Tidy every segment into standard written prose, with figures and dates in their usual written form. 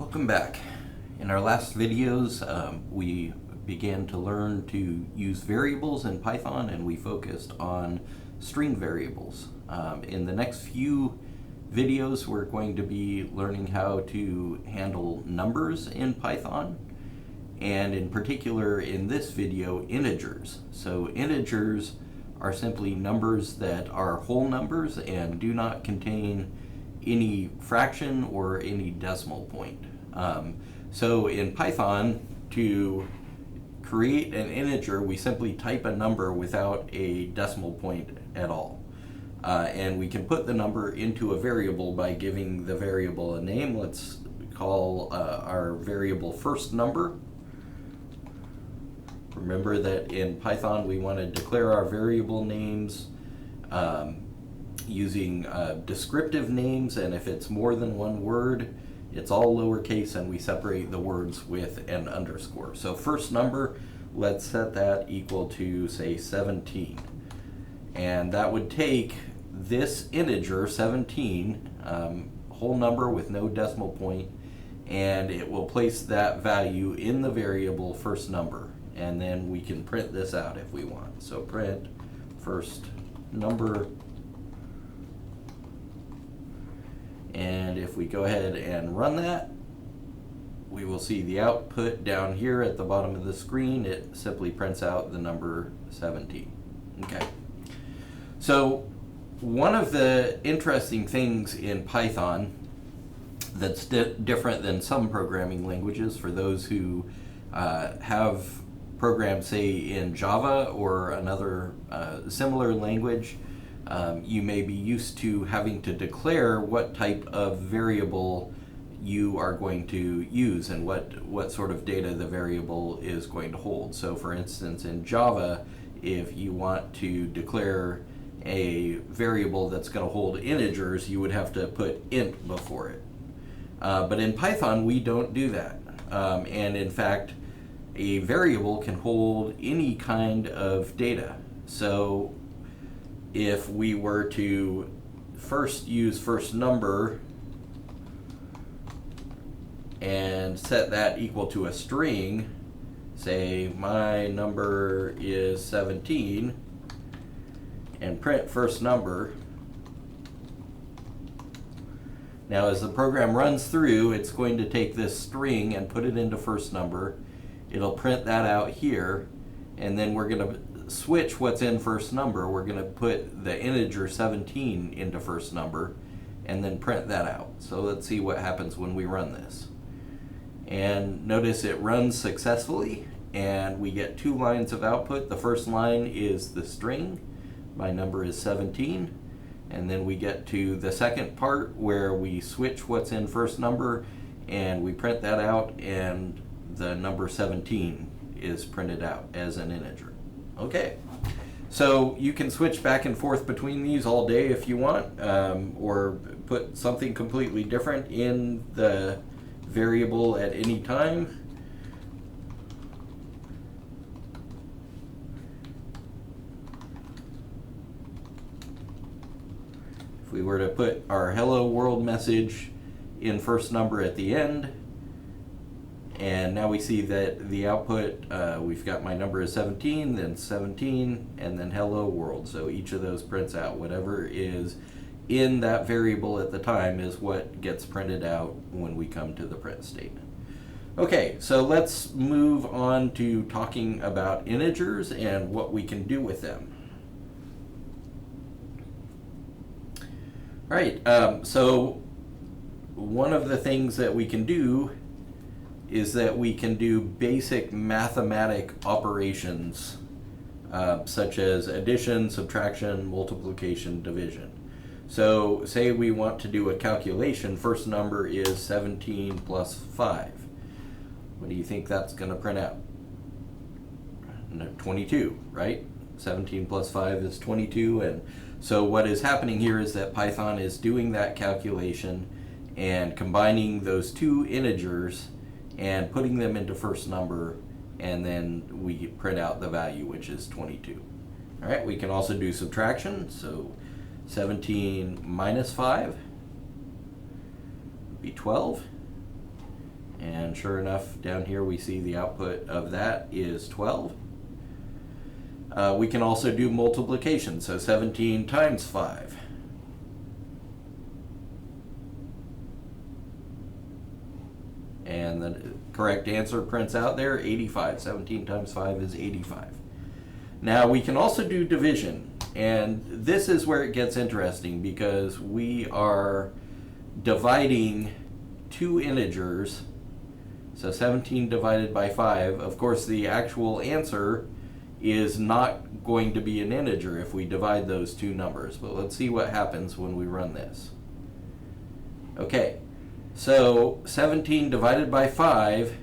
Welcome back. In our last videos, we began to learn to use variables in Python, and we focused on string variables. In the next few videos, we're going to be learning how to handle numbers in Python, and in particular in this video, integers. So integers are simply numbers that are whole numbers and do not contain any fraction or any decimal point. So in Python, to create an integer, we simply type a number without a decimal point at all. And we can put the number into a variable by giving the variable a name. Let's call our variable first number. Remember that in Python we want to declare our variable names using descriptive names, and if it's more than one word, it's all lowercase, and we separate the words with an underscore. So first number, let's set that equal to, say, 17. And that would take this integer, 17, whole number with no decimal point, and it will place that value in the variable first number. And then we can print this out if we want. So print first number. And if we go ahead and run that, we will see the output down here at the bottom of the screen. It simply prints out the number 17. Okay. So one of the interesting things in Python that's different than some programming languages, for those who have programmed, say, in Java or another similar language, you may be used to having to declare what type of variable you are going to use and what sort of data the variable is going to hold. So for instance, in Java, if you want to declare a variable that's going to hold integers, you would have to put int before it. But in Python, we don't do that. And in fact, a variable can hold any kind of data. So if we were to first use first number and set that equal to a string, say my number is 17, and print first number. Now as the program runs through, it's going to take this string and put it into first number. It'll print that out here, and then we're going to switch what's in first number. We're going to put the integer 17 into first number and then print that out. So let's see what happens when we run this. And notice it runs successfully, and we get two lines of output. The first line is the string, my number is 17, and then we get to the second part where we switch what's in first number and we print that out, and the number 17 is printed out as an integer. Okay, so you can switch back and forth between these all day if you want, or put something completely different in the variable at any time. If we were to put our hello world message in first number at the end, and now we see that the output, we've got my number is 17, then 17, and then hello world. So each of those prints out. Whatever is in that variable at the time is what gets printed out when we come to the print statement. Okay, so let's move on to talking about integers and what we can do with them. All right, so one of the things that we can do is that we can do basic mathematic operations such as addition, subtraction, multiplication, division. So say we want to do a calculation. First number is 17 plus 5. What do you think that's going to print out? 22, right? 17 plus 5 is 22. And so what is happening here is that Python is doing that calculation and combining those two integers and putting them into first number, and then we print out the value, which is 22. All right, we can also do subtraction. So 17 minus 5 would be 12, And sure enough, down here we see the output of that is 12. We can also do multiplication, so 17 times 5. And the correct answer prints out there, 85. 17 times 5 is 85. Now we can also do division, and this is where it gets interesting because we are dividing two integers. So 17 divided by 5, of course the actual answer is not going to be an integer if we divide those two numbers, but let's see what happens when we run this. Okay, so 17 divided by 5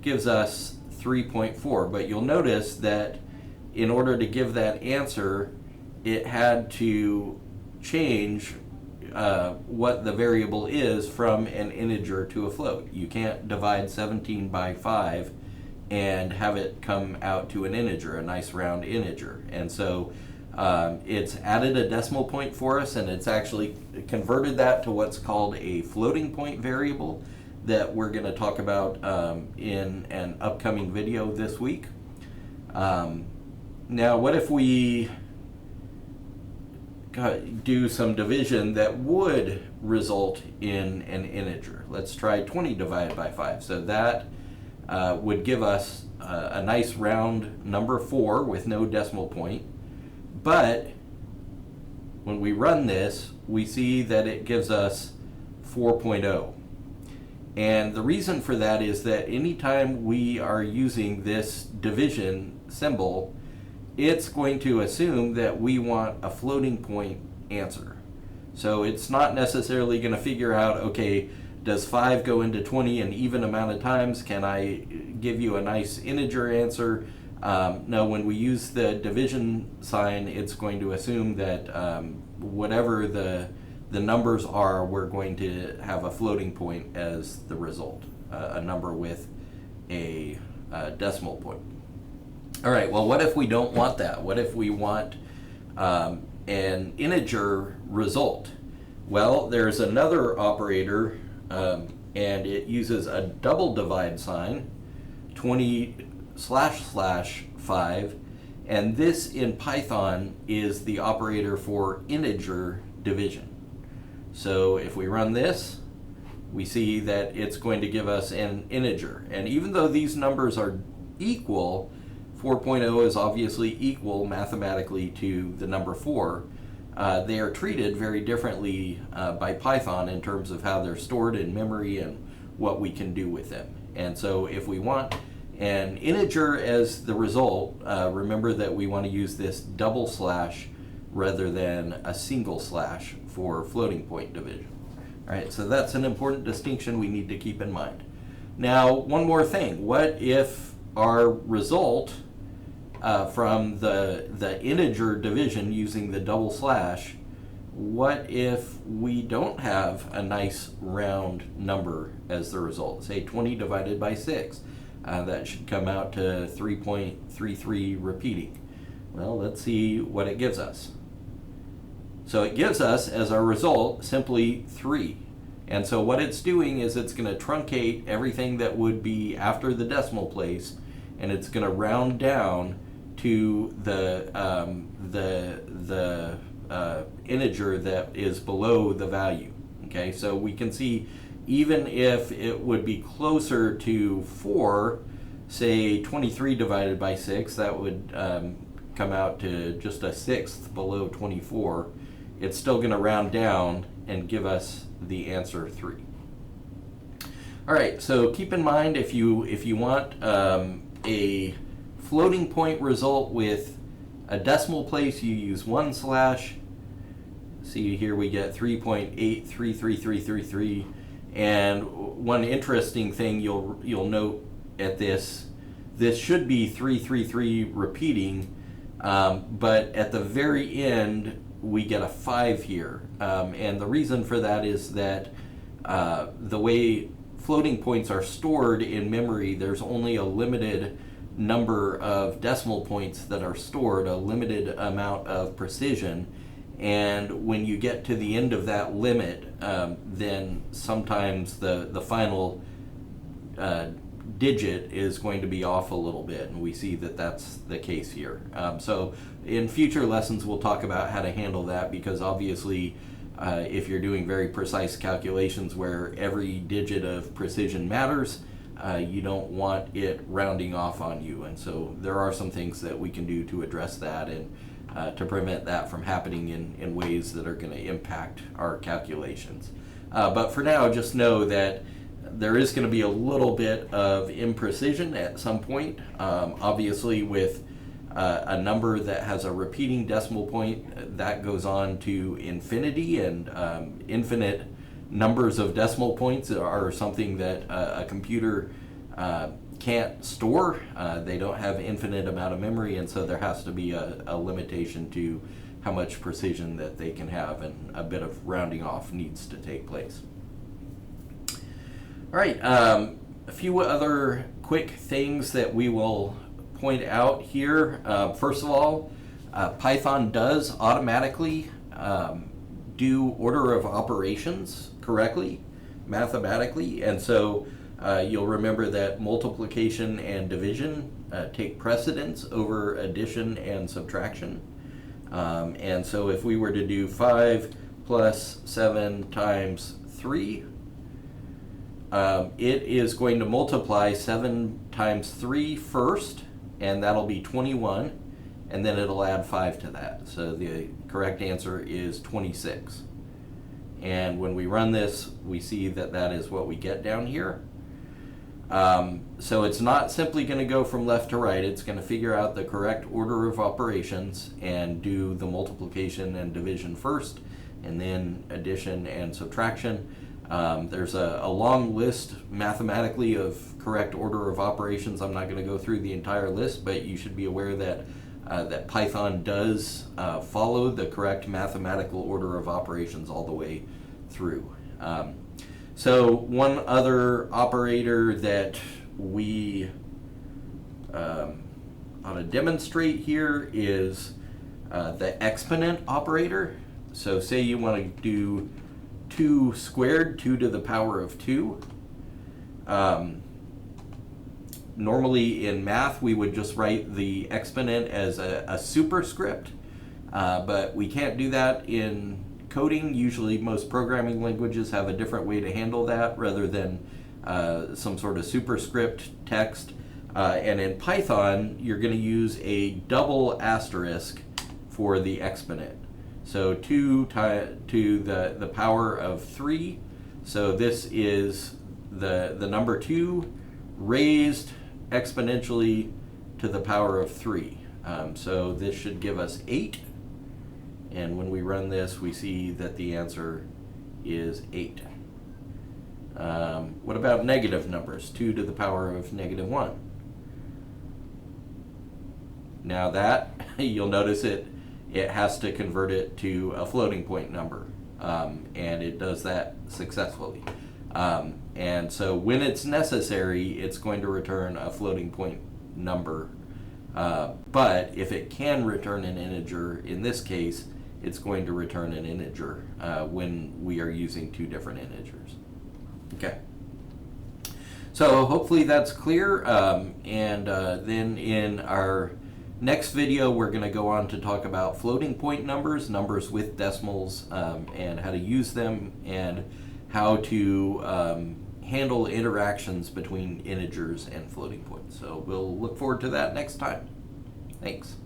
gives us 3.4, but you'll notice that in order to give that answer, it had to change what the variable is from an integer to a float. You can't divide 17 by 5 and have it come out to an integer, a nice round integer. And so it's added a decimal point for us, and it's actually converted that to what's called a floating point variable that we're going to talk about in an upcoming video this week. Now, what if we do some division that would result in an integer? Let's try 20 divided by 5. So that would give us a nice round number 4 with no decimal point. But when we run this, we see that it gives us 4.0. And the reason for that is that anytime we are using this division symbol, it's going to assume that we want a floating point answer. So it's not necessarily going to figure out, okay, does 5 go into 20 an even amount of times? Can I give you a nice integer answer? No, when we use the division sign, it's going to assume that whatever the numbers are, we're going to have a floating point as the result, a number with a decimal point. All right, well, what if we don't want that? What if we want an integer result? Well, there's another operator, and it uses a double divide sign, 20//5, and this in Python is the operator for integer division. So if we run this, we see that it's going to give us an integer. And even though these numbers are equal, 4.0 is obviously equal mathematically to the number 4. They are treated very differently by Python in terms of how they're stored in memory and what we can do with them. And so if we want an integer as the result, remember that we want to use this double slash rather than a single slash for floating point division. All right, so that's an important distinction we need to keep in mind. Now, one more thing. What if our result from the integer division using the double slash, what if we don't have a nice round number as the result? Say 20 divided by 6. That should come out to 3.33 repeating. Well, let's see what it gives us. So it gives us, as our result, simply 3. And so what it's doing is it's going to truncate everything that would be after the decimal place, and it's going to round down to the integer that is below the value. Okay, so we can see even if it would be closer to 4, say 23 divided by 6, that would come out to just a sixth below 24. It's still going to round down and give us the answer 3. All right, so keep in mind if you want a floating point result with a decimal place, you use 1 slash. See here we get 3.833333. And one interesting thing you'll note at this should be 333 repeating, but at the very end we get a 5 here. And the reason for that is that the way floating points are stored in memory, there's only a limited number of decimal points that are stored, a limited amount of precision. And when you get to the end of that limit, then sometimes the final digit is going to be off a little bit, and we see that that's the case here. So in future lessons we'll talk about how to handle that, because obviously if you're doing very precise calculations where every digit of precision matters, you don't want it rounding off on you. And so there are some things that we can do to address that and to prevent that from happening in ways that are going to impact our calculations. But for now, just know that there is going to be a little bit of imprecision at some point. Obviously, with a number that has a repeating decimal point, that goes on to infinity, and infinite numbers of decimal points are something that a computer can't store. They don't have infinite amount of memory, and so there has to be a limitation to how much precision that they can have, and a bit of rounding off needs to take place. All right, a few other quick things that we will point out here. First of all, Python does automatically do order of operations correctly, mathematically, and so you'll remember that multiplication and division take precedence over addition and subtraction. And so if we were to do 5 plus 7 times 3, it is going to multiply 7 times 3 first, and that'll be 21, and then it'll add 5 to that. So the correct answer is 26. And when we run this, we see that that is what we get down here. So it's not simply going to go from left to right. It's going to figure out the correct order of operations and do the multiplication and division first, and then addition and subtraction. There's a long list mathematically of correct order of operations. I'm not going to go through the entire list, but you should be aware that that Python does follow the correct mathematical order of operations all the way through. So one other operator that we ought to demonstrate here is the exponent operator. So say you want to do 2 squared, 2 to the power of 2. Normally in math we would just write the exponent as a superscript, but we can't do that in coding. Usually most programming languages have a different way to handle that rather than some sort of superscript text. And in Python you're going to use a double asterisk for the exponent. So 2 to the power of 3. So this is the number 2 raised exponentially to the power of 3. So this should give us 8. And when we run this, we see that the answer is 8. What about negative numbers? 2 to the power of negative 1. Now that, you'll notice it has to convert it to a floating point number, and it does that successfully. And so when it's necessary, it's going to return a floating point number. But if it can return an integer, in this case, it's going to return an integer when we are using 2 different integers. Okay. So hopefully that's clear. And then in our next video, we're going to go on to talk about floating point numbers, numbers with decimals, and how to use them, and how to handle interactions between integers and floating points. So we'll look forward to that next time. Thanks.